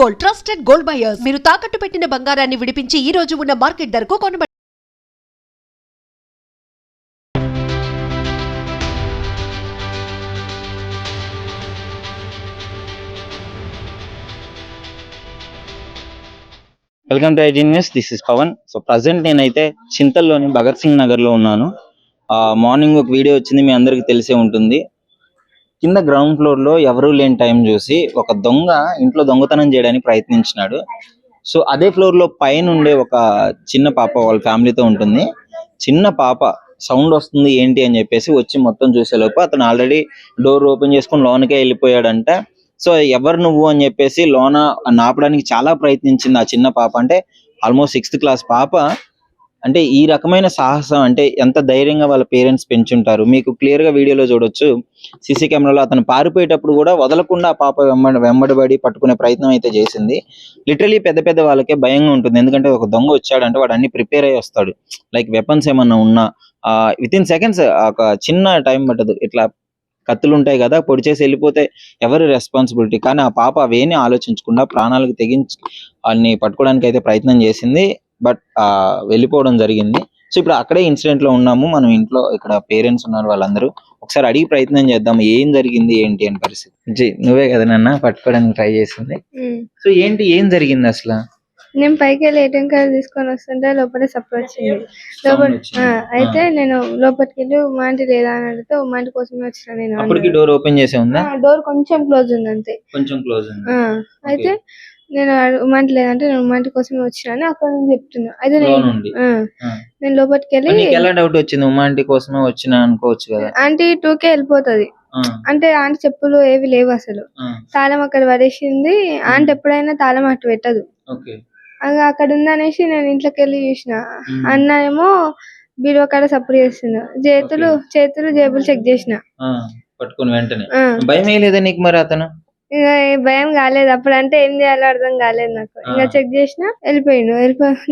Gold, trusted gold buyers. మీరు తాకట్టు పెట్టిన బంగారాన్ని విడిపించి ఈ రోజు ఉన్న మార్కెట్ ధరకు కొనబడి. Welcome to IG news. This is Pavan. So present నేనైతే చింతల్లోని భగత్ సింగ్ నగర్ లో ఉన్నాను. మార్నింగ్ ఒక వీడియో వచ్చింది, మీ అందరికి తెలిసే ఉంటుంది. కింద గ్రౌండ్ ఫ్లోర్ లో ఎవరూ లేని టైం చూసి ఒక దొంగ ఇంట్లో దొంగతనం చేయడానికి ప్రయత్నించినాడు. సో అదే ఫ్లోర్ లో పైన ఉండే ఒక చిన్న పాప వాళ్ళ ఫ్యామిలీతో ఉంటుంది. చిన్న పాప సౌండ్ వస్తుంది ఏంటి అని చెప్పేసి వచ్చి మొత్తం చూసేలోపు అతను ఆల్రెడీ డోర్ ఓపెన్ చేసుకుని లోనకే వెళ్ళిపోయాడంట. సో ఎవరు నువ్వు అని చెప్పేసి లోన నాపడానికి చాలా ప్రయత్నించింది ఆ చిన్న పాప. అంటే ఆల్మోస్ట్ 6th క్లాస్ పాప. అంటే ఈ రకమైన సాహసం అంటే ఎంత ధైర్యంగా వాళ్ళ పేరెంట్స్ పెంచుంటారు. మీకు క్లియర్ గా వీడియోలో చూడొచ్చు. సీసీ కెమెరాలో అతను పారిపోయేటప్పుడు కూడా వదలకుండా ఆ పాప వెంబడబడి పట్టుకునే ప్రయత్నం అయితే చేసింది. లిటరలీ పెద్ద పెద్ద వాళ్ళకే భయంగా ఉంటుంది. ఎందుకంటే ఒక దొంగ వచ్చాడంటే వాడు అన్ని ప్రిపేర్ అయ్యి వస్తాడు. లైక్ వెపన్స్ ఏమన్నా ఉన్నా విత్ ఇన్ సెకండ్స్, ఒక చిన్న టైం పట్టదు. ఇట్లా కత్తులు ఉంటాయి కదా, పొడి చేసి వెళ్ళిపోతే ఎవరి రెస్పాన్సిబిలిటీ. కానీ ఆ పాప అవేమీ ఆలోచించకుండా ప్రాణాలకు తెగించి వాళ్ళని పట్టుకోవడానికి అయితే ప్రయత్నం చేసింది. బట్ వెళ్ళిపోవడం జరిగింది. సో ఇప్పుడు అక్కడే ఇన్సిడెంట్ లో ఉన్నాము మనం. ఇంట్లో ఇక్కడ పేరెంట్స్ ఉన్నారు, వాళ్ళందరూ ఒకసారి అడిగి ప్రయత్నం చేద్దాం ఏం జరిగింది ఏంటి అని పరిస్థితి. జీ నువ్వే కదా నన్ను పట్టుకోవడానికి ట్రై చేసింది. సో ఏంటి ఏం జరిగింది అసలు? నేను పైకి వెళ్ళి ఏటీఎం కార్డు తీసుకొని వస్తుంటే లోపల సపోర్ట్ వచ్చింది. లోపల అయితే నేను లోపలికి వెళ్ళి ఉమ్మాంటి లేదా అని అడిగితే ఉమ్మాంటి కోసమే వచ్చిన. నేను అప్పటికి డోర్ ఓపెన్ చేసే ఉందా? డోర్ కొంచెం క్లోజ్ ఉంది అంతే, కొంచెం క్లోజ్ ఉంది. అయితే నేను ఉమ్మాంటి లేదంటే నేను ఉమ్మాంటి కోసమే వచ్చినా అక్కడ నుంచి చెప్తున్నా. అయితే నేను లోపలికి వెళ్ళి ఎలా డౌట్ వచ్చింది ఉమ్మాంటి కోసమే వచ్చినా అనుకోవచ్చు కదా. ఆంటీ 2కే వెళ్ళిపోతుంది అంటే ఆంటీ చెప్పులు ఏవి లేవు అసలు. తాళం అక్కడ పడేసింది. ఆంటీ ఎప్పుడైనా తాళం అటు పెట్టదు. అక్కడ ఉందనేసి నేను ఇంట్లోకి వెళ్ళి చూసిన. అన్న ఏమో బీరువా కాడ సపోర్ట్ చేస్తున్నా. చేతులు జేబులు చెక్ చేసిన. పట్టుకుని వెంటనే భయం వేయలేదా నీకు మరి? అతను ఇక భయం కాలేదు అప్పుడు. అంటే ఏం చేయాలో అర్థం కాలేదు నాకు. ఇంకా చెక్ చేసిన వెళ్ళిపోయిండు.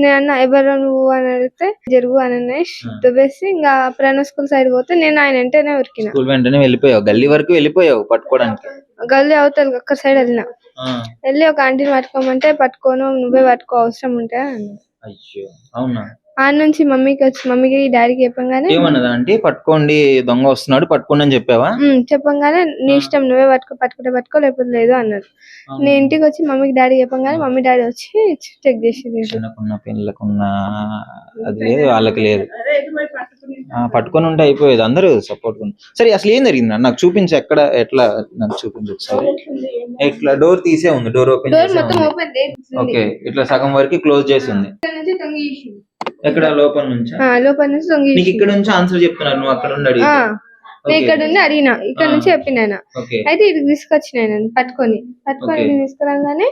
నేను అన్న ఎవరు నువ్వు అని అడిగితే జరుగు అని దుబ్బేసి ఇంకా ప్రణవ్ స్కూల్ సైడ్ పోతే నేను ఆయన వెంటనే ఉరికిన. వెంటనే వెళ్ళిపోయావు, గల్లీ వరకు వెళ్ళిపోయావు పట్టుకోవడానికి. గల్లీ అవతల అక్కడ సైడ్ వెళ్ళిన. వెళ్ళి ఒక ఆంటీని పట్టుకోమంటే పట్టుకోను, నువ్వే పట్టుకో అవసరం ఉంటే అన్న. అయ్యో అవునా? ఆ నుంచి మమ్మీకి డాడీకి చెప్పంగానే ఏమన్నదా అంటే పట్టుకోండి దొంగ వస్తున్నాడు పట్టుకోండి అని చెప్పావా? చెప్పంగానే నీ ఇష్టం, నువ్వే పట్టుకుంటే పట్టుకో లేకపోతే లేదు అన్నారు. నేను ఇంటికి వచ్చి మమ్మీకి డాడీ చెప్పంగానే మమ్మీ డాడీ వచ్చి చెక్ చేసి పిల్లకున్న అది లేదు వాళ్ళకి లేదు. పట్టుకొని ఉంటే అయిపోయేది, అందరూ సపోర్ట్. సరే అసలు ఏం జరిగింది నాకు చూపించు. ఎక్కడ ఎట్లా నాకు చూపించు ఒకసారి. ఇట్లా డోర్ తీసే ఉంది, డోర్ ఓపెన్ ఓకే. ఇట్లా సగం వరకు క్లోజ్ చేసి ఉంది. ఎక్కడ లోపల నుంచి దొంగి. నీకు ఇక్కడ నుంచి ఆన్సర్ చెప్తున్నారు, నువ్వు అక్కడ ఉండి అడిగి. నేను ఇక్కడ నుండి అడిగినా, ఇక్కడ నుంచి చెప్పిన. అయితే ఇటు తీసుకొచ్చిన పట్టుకొని తీసుకురాగానే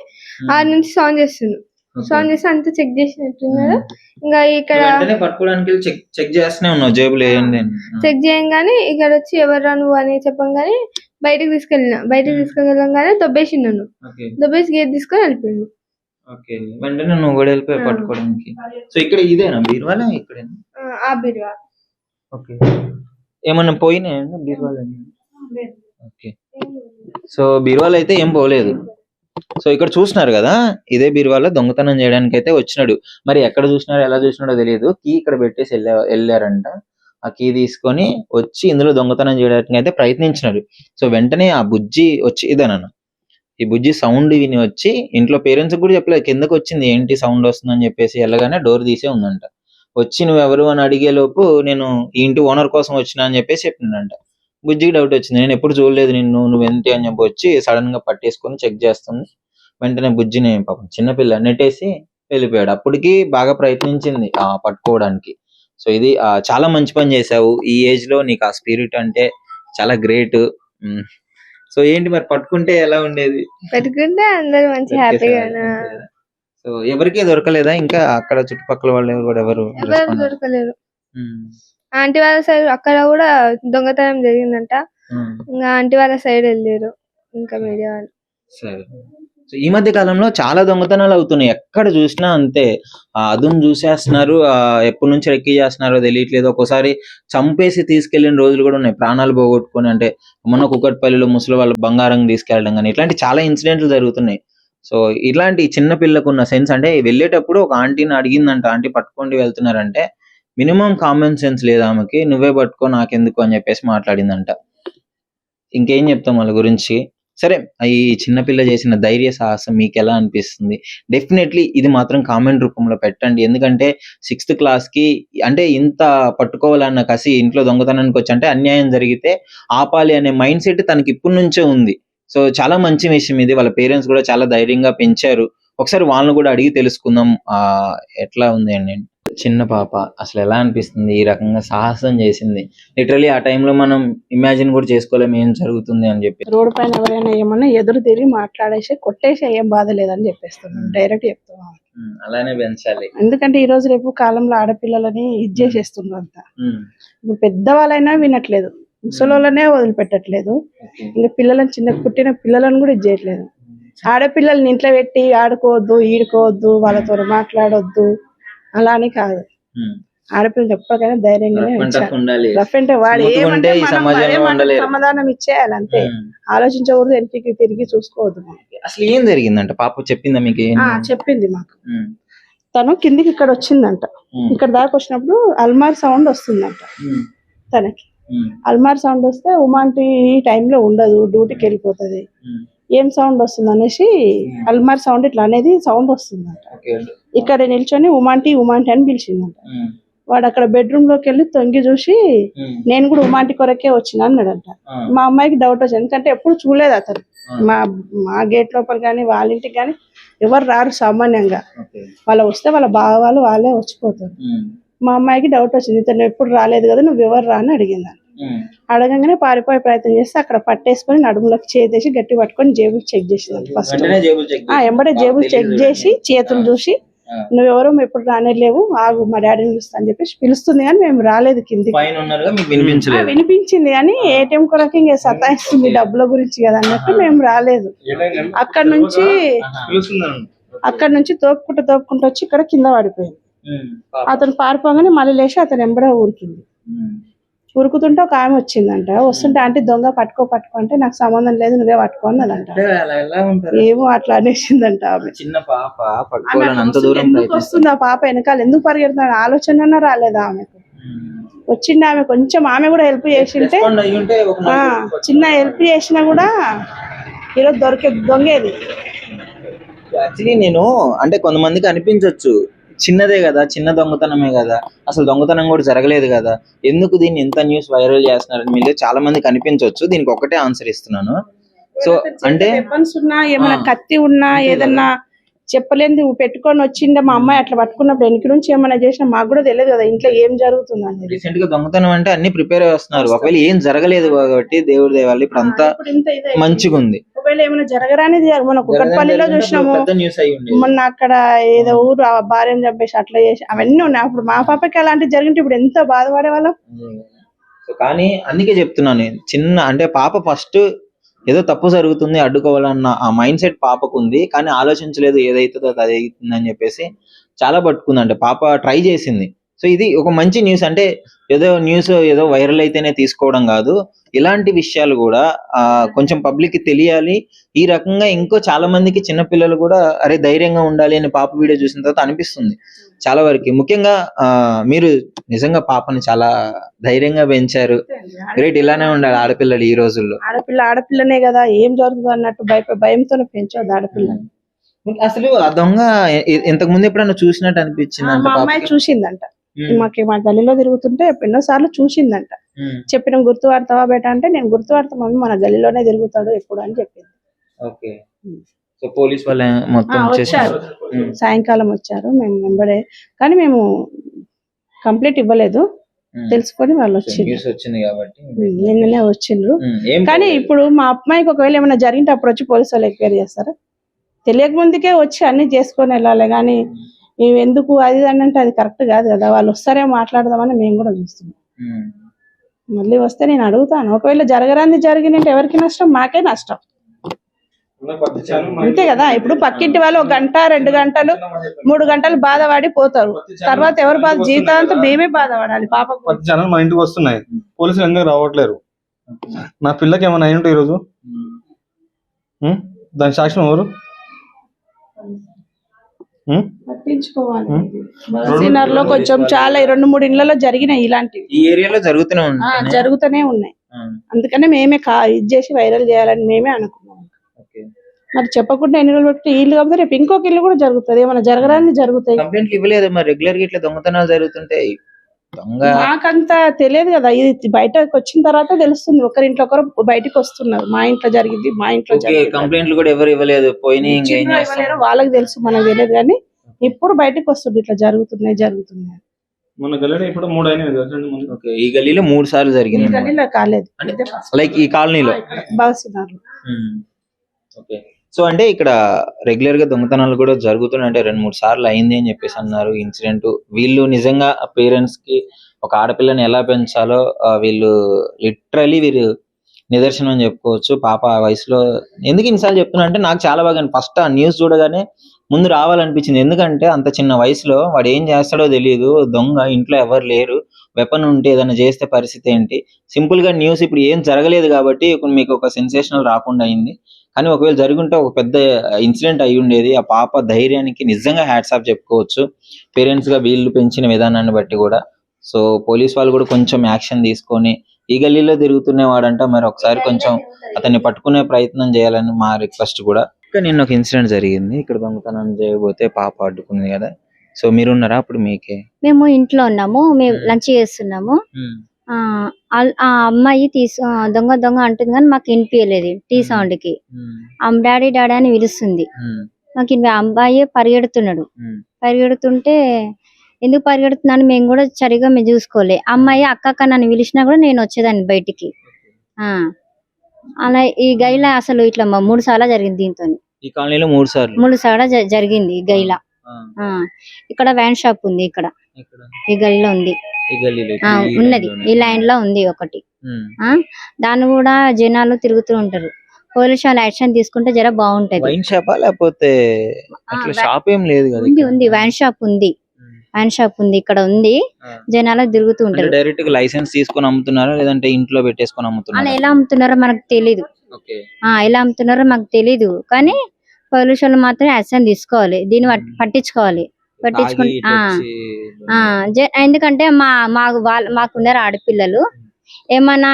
ఆ నుంచి సౌండ్ చేస్తున్నాడు. సౌండ్ చేసి అంతా చెక్ చేసినట్టున్నారు. ఇంకా ఇక్కడ పట్టుకోవడానికి చెక్ చేస్తూనే ఉన్నావు జేబులు ఏంటి చెక్ చేయంగానే ఇక్కడ వచ్చి ఎవరా నువ్వు అని చెప్పంగానే బయటకు తీసుకెళ్ళగానే దొబ్బేసి నన్ను. దొబ్బేసి గేట్ తీసుకొని వెళ్ళిపోయిండు. ఓకే వెంటనే నువ్వు కూడా వెళ్ళిపోయి పట్టుకోవడానికి. సో ఇక్కడ ఇదేనా బీరువాలా? ఇక్కడ ఆ బీరువా. ఓకే ఏమన్నా పోయినాయండి బీరువాలు? ఓకే సో బీరువాలు అయితే ఏం పోలేదు. సో ఇక్కడ చూస్తున్నారు కదా, ఇదే బీరువాలో దొంగతనం చేయడానికి అయితే వచ్చినాడు. మరి ఎక్కడ చూసినాడో ఎలా చూసినాడో తెలియదు. కీ ఇక్కడ పెట్టేసి వెళ్ళారంట. ఆ కీ తీసుకొని వచ్చి ఇందులో దొంగతనం చేయడానికి అయితే ప్రయత్నించినాడు. సో వెంటనే ఆ బుజ్జి వచ్చి ఇదేనన్న ఈ బుజ్జి సౌండ్ విని వచ్చి ఇంట్లో పేరెంట్స్ కూడా చెప్పలేదు, కిందకు వచ్చింది ఏంటి సౌండ్ వస్తుందని చెప్పేసి. వెళ్ళగానే డోర్ తీసే ఉందంట. వచ్చి నువ్వు ఎవరు అని అడిగే లోపు నేను ఈ ఇంటి ఓనర్ కోసం వచ్చినా అని చెప్పేసి చెప్పిందంట. బుజ్జికి డౌట్ వచ్చింది, నేను ఎప్పుడు చూడలేదు నువ్వేంటి అని చెప్పి వచ్చి సడన్ గా పట్టేసుకొని చెక్ చేస్తుంది. వెంటనే బుజ్జిని పాపం చిన్నపిల్ల నెట్టేసి వెళ్ళిపోయాడు. అప్పటికి బాగా ప్రయత్నించింది పట్టుకోవడానికి. సో ఇది చాలా మంచి పని చేసావు. ఈ ఏజ్ లో నీకు ఆ స్పిరిట్ అంటే చాలా గ్రేట్. సో ఏంటి మరి పట్టుకుంటే ఎలా ఉండేది? పట్టుకుంటే అందరూ మంచి హ్యాపీగా. సో ఎవరికి దొరకలేదా ఇంకా అక్కడ చుట్టుపక్కల వాళ్ళు కూడా ఎవరు దొరకలేరు? ఆంటీ వాళ్ళ సైడ్ అక్కడ కూడా దొంగతనం జరిగిందంట. ఇంకా ఆంటీ వాళ్ళ సైడ్ వెళ్ళారు ఇంకా మీడియా వాళ్ళు. సరే సో ఈ మధ్య కాలంలో చాలా దొంగతనాలు అవుతున్నాయి, ఎక్కడ చూసినా అంతే. అదును చూసేస్తున్నారు, ఎప్పటి నుంచి రెక్కి చేస్తున్నారో తెలియట్లేదు. ఒక్కోసారి చంపేసి తీసుకెళ్లిన రోజులు కూడా ఉన్నాయి, ప్రాణాలు పోగొట్టుకొని. అంటే మొన్న కుకట్పల్లిలో ముసలి వాళ్ళు బంగారం తీసుకెళ్ళడం కానీ ఇట్లాంటి చాలా ఇన్సిడెంట్లు జరుగుతున్నాయి. సో ఇట్లాంటి చిన్న పిల్లకు ఉన్న సెన్స్ అంటే వెళ్ళేటప్పుడు ఒక ఆంటీని అడిగిందంట, ఆంటీ పట్టుకోండి వెళ్తున్నారంటే మినిమం కామన్ సెన్స్ లేదు ఆమెకి, నువ్వే పట్టుకో నాకెందుకు అని చెప్పేసి మాట్లాడిందంట. ఇంకేం చెప్తాం వాళ్ళ గురించి. సరే, ఈ చిన్నపిల్ల చేసిన ధైర్య సాహసం మీకు ఎలా అనిపిస్తుంది? డెఫినెట్లీ ఇది మాత్రం కామెంట్ రూపంలో పెట్టండి. ఎందుకంటే 6th క్లాస్కి అంటే ఇంత పట్టుకోవాలన్న కసి, ఇంట్లో దొంగతనానికి వచ్చి అంటే అన్యాయం జరిగితే ఆపాలి అనే మైండ్ సెట్ తనకి ఇప్పటి నుంచే ఉంది. సో చాలా మంచి విషయం ఇది. వాళ్ళ పేరెంట్స్ కూడా చాలా ధైర్యంగా పెంచారు. ఒకసారి వాళ్ళని కూడా అడిగి తెలుసుకుందాం ఎట్లా ఉంది అని. చిన్న పాప అసలు ఎలా అనిపిస్తుంది? ఈ రకంగా సాహసం చేసింది. లిటరలీ ఆ టైంలో మనం ఇమాజిన్ కూడా చేసుకోలేము ఏం జరుగుతుంది అని చెప్పి. రోడ్డు పైన ఎవరైనా ఏమన్నా ఎదురు తిరిగి మాట్లాడేసి కొట్టేసి ఏం బాధ లేదని చెప్పేస్తున్నాను, డైరెక్ట్ చెప్తున్నాను. అలానే పెంచాలి. ఎందుకంటే ఈ రోజు రేపు కాలంలో ఆడపిల్లలని ఇది చేసేస్తున్నారు అంతా. ఇప్పుడు పెద్దవాళ్ళైనా వినట్లేదు, ముసలోళ్ళనే వదిలిపెట్టట్లేదు. ఇంకా పిల్లలను చిన్న పుట్టిన పిల్లలను కూడా ఇది చేయట్లేదు. ఆడపిల్లల్ని ఇంట్లో పెట్టి ఆడుకోవద్దు, ఈడుకోవద్దు, వాళ్ళతో మాట్లాడొద్దు అలా అని కాదు. ఆడపిల్లలు ఎప్పటికైనా ధైర్యంగానే ఉండాలి. రఫ్ అంటే వాడు ఏమంటే సమాధానం ఇచ్చేయాలి అంతే, ఆలోచించకూడదు, వెనక్కి తిరిగి చూసుకోవద్దు. అసలు ఏం జరిగిందంట? పాప చెప్పిందా మీకు? చెప్పింది మాకు. తను కిందికి ఇక్కడ వచ్చిందంట, ఇక్కడ దాకా వచ్చినప్పుడు అల్మార్ సౌండ్ వస్తుందంట తనకి. అల్మార్ సౌండ్ వస్తే ఉమాంటి ఈ టైంలో ఉండదు, డ్యూటీకి వెళ్ళిపోతుంది. ఏం సౌండ్ వస్తుంది అనేసి అల్మార్ సౌండ్ ఇట్లా అనేది సౌండ్ వస్తుందంట. ఇక్కడ నిల్చొని ఉమాంటి ఉమాంటి అని పిలిచిందంట. వాడు అక్కడ బెడ్రూమ్ లోకి వెళ్ళి తొంగి చూసి నేను కూడా ఉమాంటి కొరకే వచ్చిన అన్నాడంట. మా అమ్మాయికి డౌట్ వచ్చింది, ఎందుకంటే ఎప్పుడు చూడలేదు అతను. మా గేట్ లోపల కానీ వాళ్ళ ఇంటికి కానీ ఎవరు రారు సామాన్యంగా. వాళ్ళ వస్తే వాళ్ళ బావ వాళ్ళే వచ్చిపోతారు. మా అమ్మాయికి డౌట్ వచ్చింది, ఇతను ఎప్పుడు రాలేదు కదా, నువ్వు ఎవరు రా అని అడిగింది. అడగంగానే పారిపోయే ప్రయత్నం చేస్తే అక్కడ పట్టేసుకొని నడుములోకి చేసి గట్టి పట్టుకొని జేబులు చెక్ చేసింది. ఫస్ట్ ఎంబడే జేబులు చెక్ చేసి చేతులు చూసి నువ్వెవరో ఎప్పుడు రానేలేవు, ఆగు మా డాడీని పిలుస్తా అని చెప్పేసి పిలుస్తుంది. కానీ మేము రాలేదు కిందికి. వినిపించింది కానీ ఏటీఎం కొరకు ఇంకా సతాయిస్తుంది, డబ్బుల గురించి కదా అన్నట్టు మేము రాలేదు. అక్కడ నుంచి తోపుకుంటూ వచ్చి ఇక్కడ కింద పడిపోయింది. అతను పారిపోగానే మళ్ళీ లేచి అతను ఎంబడే ఊరికింది. ఉరుకుతుంటే ఒక ఆమె వచ్చిందంట. వస్తుంటే ఆంటీ దొంగ పట్టుకో అంటే నాకు సంబంధం లేదు, నువ్వే పట్టుకో అన్నదంట. ఏమో అట్లా అనేసిందంట ఆమె. చిన్న పాప ఎందుకు వస్తుంది ఆ పాప వెనకాల, ఎందుకు పరిగెడుతున్నాడు ఆలోచన రాలేదా ఆమెకు? వచ్చింది ఆమె, కొంచెం ఆమె కూడా హెల్ప్ చేసింటే, చిన్న హెల్ప్ చేసినా కూడా ఈరోజు దొంగేది. యాక్చువల్లీ నేను అంటే కొంతమందికి అనిపించవచ్చు చిన్నదే కదా, చిన్న దొంగతనమే కదా, అసలు దొంగతనం కూడా జరగలేదు కదా, ఎందుకు దీన్ని ఎంత న్యూస్ వైరల్ చేస్తున్నారని మీరు చాలా మందికి అనిపించవచ్చు. దీనికి ఒకటే ఆన్సర్ ఇస్తున్నాను. సో అంటే వెపన్స్ ఉన్నా, ఏమైనా కత్తి ఉన్నా, ఏదన్నా చెప్పలేంది పెట్టుకొని వచ్చిండే మా అమ్మాయి అట్లా పట్టుకున్నప్పుడు వెనక నుంచి ఏమైనా చేసినా మాకు కూడా తెలియదు కదా ఇంట్లో ఏం జరుగుతుంది అనేది. రీసెంట్ గా దొంగతనం అంటే అన్ని ప్రిపేర్ అయి వస్తున్నారు. ఒకవేళ ఏం జరగలేదు కాబట్టి దేవుడి దేవాలి ఇప్పుడు అంతా మంచిగా ఉంది. ఒకవేళ ఏమైనా జరగరానిది మన కుక్కట్పల్లిలో చూసినాము మొన్న, అక్కడ ఏదో ఊరు భార్యను చంపేసి అట్లా చేసి అవన్నీ ఉన్నాయి. అప్పుడు మా పాపకి అలాంటివి జరిగింటే ఇప్పుడు ఎంతో బాధపడే వాళ్ళం. కానీ అందుకే చెప్తున్నాను, చిన్న అంటే పాప ఫస్ట్ ఏదో తప్పు జరుగుతుంది అడ్డుకోవాలన్న ఆ మైండ్ సెట్ పాపకు ఉంది, కానీ ఆలోచించలేదు ఏదైతుందో అది అవుతుంది అని చెప్పేసి చాలా పట్టుకుందంటే పాప ట్రై చేసింది. సో ఇది ఒక మంచి న్యూస్. అంటే న్యూస్ ఏదో వైరల్ అయితేనే తీసుకోవడం కాదు, ఇలాంటి విషయాలు కూడా కొంచెం పబ్లిక్ కి తెలియాలి. ఈ రకంగా ఇంకో చాలా మందికి చిన్నపిల్లలు కూడా అరే ధైర్యంగా ఉండాలి అని పాప వీడియో చూసిన తర్వాత అనిపిస్తుంది చాలా వరకు. ముఖ్యంగా మీరు నిజంగా పాపని చాలా ధైర్యంగా పెంచారు. గ్రేట్. ఇలానే ఉండాలి ఆడపిల్లలు ఈ రోజుల్లో. ఆడపిల్లనే కదా, ఏం జరుగుతుంది అన్నట్టు భయంతో పెంచొద్దు ఆడపిల్లని. అసలు ఆ దొంగ ఇంతకు ముందు ఎప్పుడన్నా చూసినట్టు అనిపించింది? మా అమ్మాయి చూసిందంట, మా గల్లీలో తిరుగుతుంటే ఎన్నో సార్లు చూసిందంట. చెప్పిన గుర్తుపడతావా బేట అంటే నేను గుర్తుపడతా మమ్మీ, మన గల్లీలోనే తిరుగుతాడు ఎప్పుడు అని చెప్పింది. పోలీస్ వాళ్ళే మొత్తం వచ్చారు, సాయంకాలం వచ్చారు. మేము వెంబడే, కానీ మేము కంప్లీట్ ఇవ్వలేదు, తెలుసుకొని వాళ్ళు వచ్చింది కాబట్టి నిన్ననే వచ్చిండ్రు. కానీ ఇప్పుడు మా అమ్మాయికి ఒకవేళ ఏమైనా జరిగింటే అప్పుడు వచ్చి పోలీసు వాళ్ళు ఎంక్వైరీ చేస్తారా? తెలియక ముందుకే వచ్చి అన్ని చేసుకొని వెళ్ళాలి. కానీ ఎందుకు అది అంటే అది కరెక్ట్ కాదు కదా. వాళ్ళు వస్తారే మాట్లాడదామని మేము కూడా చూస్తున్నాం. మళ్ళీ వస్తే నేను అడుగుతాను, ఒకవేళ జరగరాంది జరిగినంటే ఎవరికి నష్టం? మాకే నష్టం అంతే కదా. ఇప్పుడు పక్కింటి వాళ్ళు 1 గంట 2 గంటలు 3 గంటలు బాధపడి పోతారు, తర్వాత ఎవరు బాధ? జీవితాంతం మేమే బాధపడాలి. పాప జనాలు మా ఇంటికి వస్తున్నాయి, పోలీసులు ఎందుకు రావట్లేరు? నా పిల్లకి ఏమైనా అయి ఉంటే ఈరోజు దాని సాక్ష్యం ఎవరు? పట్టించుకోవాలి. బగల్సీనర్ లో కొంచెం చాలా 2-3 ఇళ్లలో జరిగినాయి ఇలాంటివి. ఈ ఏరియాలో జరుగుతూనే ఉంటాయి. జరుగుతూనే ఉన్నాయి. అందుకనే మేమే ఇది చేసి వైరల్ చేయాలని మేమే అనుకున్నాం. మరి చెప్పకుండా ఎన్ని రోజులు పెట్టి ఇల్లు కాబట్టి రేపు ఇంకొక ఇల్లు కూడా జరుగుతుంది. ఏమైనా జరగరాని జరుగుతాయి. కంప్లైంట్లు ఇవ్వలేదు మరి రెగ్యులర్ గా ఇట్లా దొంగతనాలు జరుగుతుంటాయి. నాకంత తెలియదు కదా, ఇది బయటకు వచ్చిన తర్వాత తెలుస్తుంది. ఒకరింట్లో ఒకరు బయటకు వస్తున్నారు, మా ఇంట్లో జరిగింది, మా ఇంట్లో కంప్లైంట్లు కూడా ఎవరు ఇవ్వలేదు, వాళ్ళకి తెలుసు, మనకు తెలియదు. కానీ ఇప్పుడు బయటకు వస్తుంది ఇట్లా జరుగుతున్నాయి. మన గల్లీలో ఇప్పుడు 3 అయినాయి. ఈ గల్లీలో 3 సార్లు జరిగింది. గల్లీలో కాలేదు, లైక్ ఈ కాలనీలో బగల్సీనర్లో. ఓకే. సో అంటే ఇక్కడ రెగ్యులర్ గా దొంగతనాలు కూడా జరుగుతున్నాయి. అంటే 2-3 సార్లు అయింది అని చెప్పేసి అన్నారు ఇన్సిడెంట్. వీళ్ళు నిజంగా పేరెంట్స్ కి ఒక ఆడపిల్లని ఎలా పెంచాలో వీళ్ళు లిటరలీ వీరు నిదర్శనం అని చెప్పుకోవచ్చు. పాప ఆ వయసులో ఎందుకు ఇన్నిసార్లు చెప్తున్నా అంటే నాకు చాలా బాగా ఫస్ట్ ఆ న్యూస్ చూడగానే ముందు రావాలనిపించింది. ఎందుకంటే అంత చిన్న వయసులో వాడు ఏం చేస్తాడో తెలియదు. దొంగ, ఇంట్లో ఎవరు లేరు, వెపన్ ఉంటే ఏదైనా చేస్తే పరిస్థితి ఏంటి. సింపుల్ గా న్యూస్ ఇప్పుడు ఏం జరగలేదు కాబట్టి మీకు ఒక సెన్సేషనల్ రాకుండా అయింది. కానీ ఒకవేళ జరుగుంటే ఒక పెద్ద ఇన్సిడెంట్ అయి ఉండేది. ఆ పాప ధైర్యానికి నిజంగా హ్యాట్స్ ఆఫ్ చెప్పుకోవచ్చు, పేరెంట్స్ గా వీళ్ళు పెంచిన విధానాన్ని బట్టి కూడా. సో పోలీస్ వాళ్ళు కూడా కొంచెం యాక్షన్ తీసుకొని ఈ గల్లీలో తిరుగుతున్నవాడంట, మరి ఒకసారి కొంచెం అతన్ని పట్టుకునే ప్రయత్నం చేయాలని మా రిక్వెస్ట్ కూడా. ఇంకా నిన్న ఒక ఇన్సిడెంట్ జరిగింది, ఇక్కడ దొంగతనం చేయబోతే పాప అడ్డుకుంది కదా. సో మీరున్నారా అప్పుడు? మేము ఇంట్లో ఉన్నాము, మేము లంచ్ చేస్తున్నాము. ఆ అమ్మాయి దొంగ అంటుంది కానీ మాకు వినిపించలేదు. టీ సౌండ్ కి డాడీ డాడీ అని పిలుస్తుంది. మాకు అబ్బాయి పరిగెడుతుంటే ఎందుకు పరిగెడుతున్నాను మేము కూడా సరిగా మేము చూసుకోలే. అమ్మాయి అక్క నన్ను పిలిచినా కూడా నేను వచ్చేదాన్ని బయటికి. అలా ఈ గైలా అసలు ఇట్లా 3 సార్లు జరిగింది. దీంతో ఈ కాలనీలో 3 సార్లు జరిగింది ఈ గైలా. ఇక్కడ వ్యాన్ షాప్ ఉంది, ఇక్కడ ఈ గల్లీలో ఉంది, ఉన్నది ఈ లైన్ లో ఉంది ఒకటి. దాన్ని కూడా జనాలు తిరుగుతూ ఉంటారు. పోలీసు వాళ్ళు యాక్షన్ తీసుకుంటే జర బాగుంటది. ఉంది వ్యాన్ షాప్ ఉంది, ఇక్కడ ఉంది. జనాలు తిరుగుతూ ఉంటారు. డైరెక్ట్ గా లైసెన్స్ తీసుకొని అమ్ముతున్నారా లేదంటే ఇంట్లో పెట్టేసుకొని అమ్ముతున్నారా? అలా ఎలా అమ్ముతున్నారో మనకు తెలీదు. ఎలా అమ్ముతున్నారో మాకు తెలీదు. కానీ పోలీసు వాళ్ళు మాత్రం యాక్షన్ తీసుకోవాలి, దీన్ని పట్టించుకోవాలి. ఎందుకంటే మాకున్నారు ఆడపిల్లలు. ఏమన్నా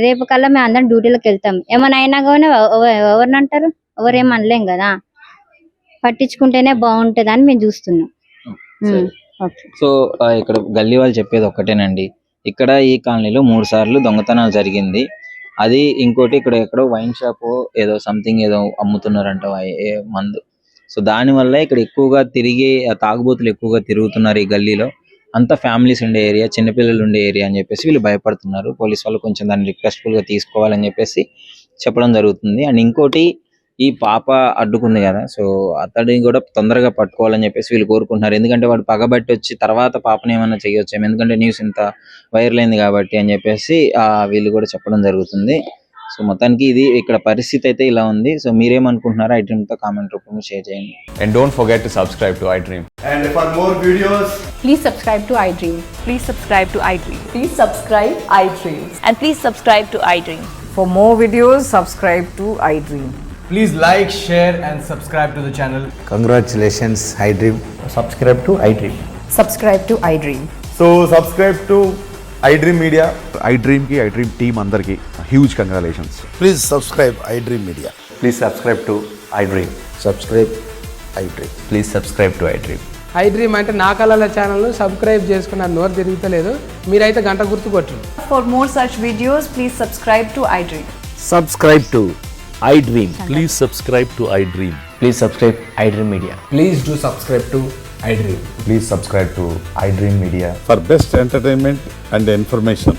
రేపు కల్లా మేము అందరం డ్యూటీలకు వెళ్తాం. ఏమన్నా అయినా కానీ ఎవరిని అంటారు, ఎవరేమనలేం కదా. పట్టించుకుంటేనే బాగుంటది అని మేము చూస్తున్నాం. సో ఇక్కడ గల్లీ వాళ్ళు చెప్పేది ఒక్కటేనండి, ఇక్కడ ఈ కాలనీలో 3 సార్లు దొంగతనాలు జరిగింది. అది ఇంకోటి ఇక్కడ ఎక్కడో వైన్ షాప్ ఏదో సంథింగ్ ఏదో అమ్ముతున్నారంట మందు. సో దాని వల్ల ఇక్కడ ఎక్కువగా తాగుబోతులు ఎక్కువగా తిరుగుతున్నారు ఈ గల్లీలో. అంతా ఫ్యామిలీస్ ఉండే ఏరియా, చిన్నపిల్లలు ఉండే ఏరియా అని చెప్పేసి వీళ్ళు భయపడుతున్నారు. పోలీస్ వాళ్ళు కొంచెం దాన్ని రిక్వెస్ట్ఫుల్ గా తీసుకోవాలని చెప్పేసి చెప్పడం జరుగుతుంది. అండ్ ఇంకోటి, ఈ పాప అడ్డుకుంది కదా, సో అతడిని కూడా తొందరగా పట్టుకోవాలని చెప్పేసి వీళ్ళు కోరుకుంటున్నారు. ఎందుకంటే వాడు పగబట్టి వచ్చి తర్వాత పాపని ఏమైనా చేయొచ్చు, ఎందుకంటే న్యూస్ ఇంత వైరల్ అయింది కాబట్టి అని చెప్పేసి వీళ్ళు కూడా చెప్పడం జరుగుతుంది. సో మొత్తానికి ఇది ఇక్కడ పరిస్థితి అయితే ఇలా ఉంది. సో మీరేమనుకుంటున్నారో iDream తో కామెంట్ రూపంలో షేర్ చేయండి. And don't forget to subscribe to iDream. And for more videos, please subscribe to iDream. Please subscribe to iDream. Please subscribe iDream. And please subscribe to iDream. For more videos, subscribe to iDream. Please like, share and subscribe to the channel. Congratulations, iDream. Subscribe to iDream. Subscribe to iDream. so subscribe to iDream Media. iDream ki iDream team andarki huge congratulations. Please subscribe iDream Media. Please subscribe to iDream. Subscribe iDream. Please subscribe to iDream. iDream అంటే నా కళల channel subscribe చేసుకున్న నోరు తిరుగుతలేదు, మీరైతే గంట గుర్తు కొట్టండి. For more such videos, please subscribe to iDream. Subscribe to iDream. Please subscribe to iDream. Please subscribe iDream Media. Please do subscribe to iDream. Please subscribe to iDream Media. For best entertainment and information.